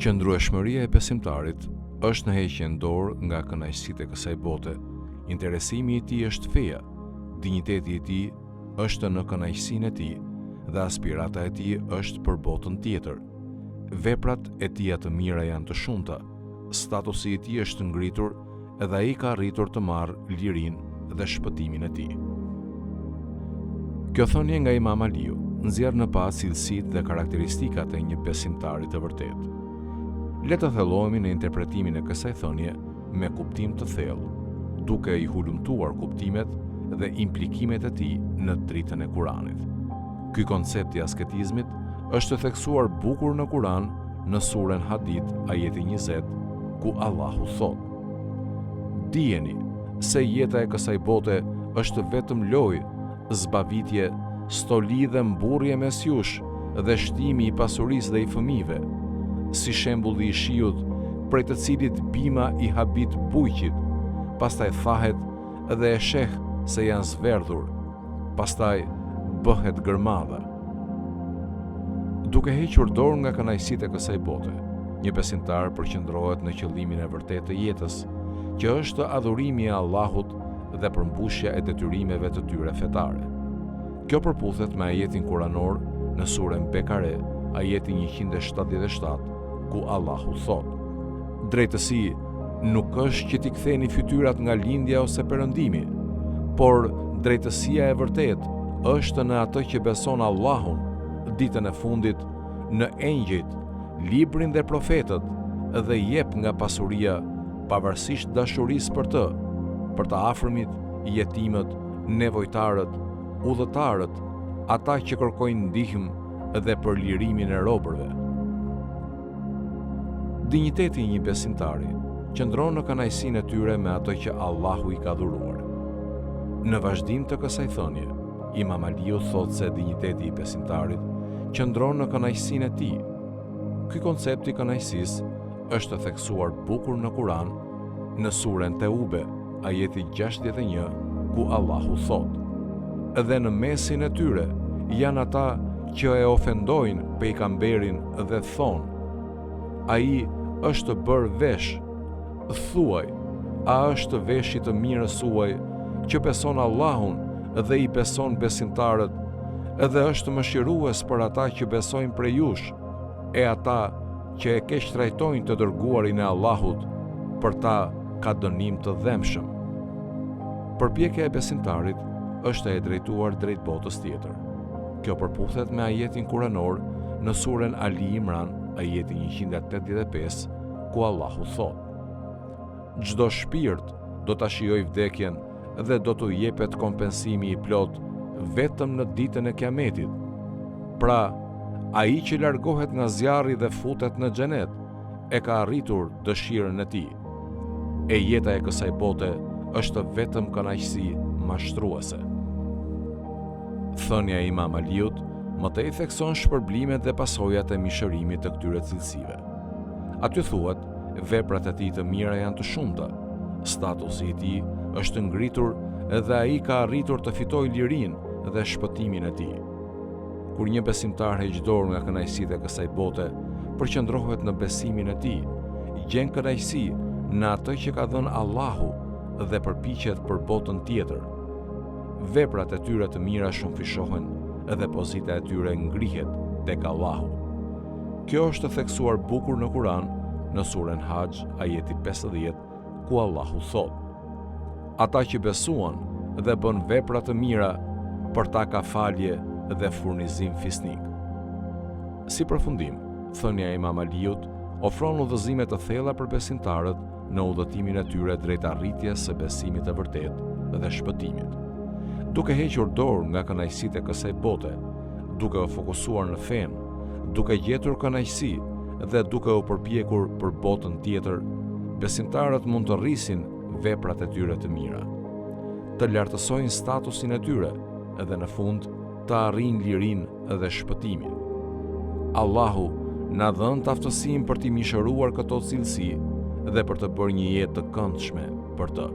Qëndrueshmëria e besimtarit është në heqjen dorë nga kënaqësitë e kësaj bote. Interesimi i tij është feja, dinjiteti i tij është në kënaqësinë e tij dhe aspirata e tij është për botën tjetër. Veprat e tija të mira janë të shumta, statusi i tij është ngritur edhe ai ka arritur të marrë lirinë dhe shpëtimin e tij. Kjo thënie nga Imam Aliu nxjerr në pas cilësitë dhe karakteristikat e një besimtari të vërtetë. Le të thellohemi në interpretimin e kësaj thënie me kuptim të thellë, duke i hulumtuar kuptimet dhe implikimet e tij në dritën e Kuranit. Ky koncept i asketizmit është theksuar bukur në Kuran në surën Hadid, ajeti 20, ku Allahu thotë: "Dijeni se jeta e kësaj bote është vetëm lojë, zbavitje, stoli dhe mburrje mes jush dhe shtimi i pasurisë dhe i fëmijëve, si shembulli i shiut, prej të cilit bima i habit bujqit, pastaj thahet dhe e sheh se janë zverdhur, pastaj bëhet gërmadha." Duke hequr dorë nga kënaqësitë e kësaj bote, një besimtar përqendrohet në qëllimin e vërtetë të jetës, që është adhurimi i Allahut dhe përmbushja e detyrimeve të tyre fetare. Kjo përputhet me ajetin kuranor në surën Bekare, ajeti 177, ku Allahu thotë: "Drejtësi nuk është që t'i ktheni fytyrat nga lindja ose perëndimi, por drejtësia e vërtetë është në atë që beson Allahun, ditën e fundit, në engjëjt, librin dhe profetët, dhe jep nga pasuria pavarësisht dashurisë për të afërmit, jetimët, nevojtarët, udhëtarët, ata që kërkojnë ndihmë dhe për lirimin e robërve." Dinjiteti i një besimtari qëndron në kënaqësinë e tyre me ato që Allahu i ka dhuruar. Në vazhdim të kësaj thënie, Imam Aliu thotë se dinjiteti i besimtarit qëndron në kënaqësinë e tij. Ky koncept i kënaqësisë është theksuar bukur në Kuran në surën Teube, ajeti 61, ku Allahu thotë: "Edhe në mesin e tyre janë ata që e ofendojnë pejgamberin dhe thonë: ai është bërë vesh. Thuaj, a është veshi të mirës suaj që beson Allahun dhe i beson besimtarët, edhe është mëshirues për ata që besojnë prej jush, e ata që e keq trajtojnë të dërguarin e Allahut, për ta ka dënim të dhemshëm." Përpjekja e besimtarit është e drejtuar drejt botës tjetër. Kjo përputhet me ajetin kuranor në surën Ali Imran, ajeti 185, ku Allahu thotë: "Çdo shpirt do ta shijojë vdekjen dhe do t'u jepet kompensimi i plot vetëm në ditën e Kiametit. Pra, ai që largohet nga zjarri dhe futet në xhenet, e ka arritur dëshirën e tij. E jeta e kësaj bote është vetëm kënaqësi mashtruese." Thënia e Imam Aliut më tej thekson shpërblimet dhe pasojat e mishërimit të këtyre cilësive. Aty thuhet, veprat e tij të mira janë të shumta, statusi i tij është ngritur dhe ai ka arritur të fitojë lirinë dhe shpëtimin e tij. Kur një besimtar heq dorë nga kënaqësitë e kësaj bote, përqendrohet në besimin e tij, gjen kënaqësi në atë që ka dhënë Allahu dhe përpiqet për botën tjetër. Veprat e tyre të mira shumëfishohen dhe pozita e tyre ngrihet tek Allahu. Kjo është theksuar bukur në Kuran në surën Haxh, ajeti 50, ku Allahu thotë: "Ata që besuan dhe bën vepra të mira, për ta ka falje dhe furnizim fisnik." Si përfundim, thënia e Imam Aliut ofron udhëzime të thella për besimtarët në udhëtimin e tyre drejt arritjes së besimit të vërtetë dhe shpëtimit. Duke hequr dorë nga kënaqësitë e kësaj bote, duke u fokusuar në fen, duke gjetur kënaqësi dhe duke u përpjekur për botën tjetër, besimtarët mund të rrisin veprat e tyre të mira, të lartësojnë statusin e tyre dhe në fund të arrijnë lirinë dhe shpëtimin. Allahu na dhën të aftësinë për t'i mishëruar këto cilësi dhe për të bërë një jetë të këndshme për të.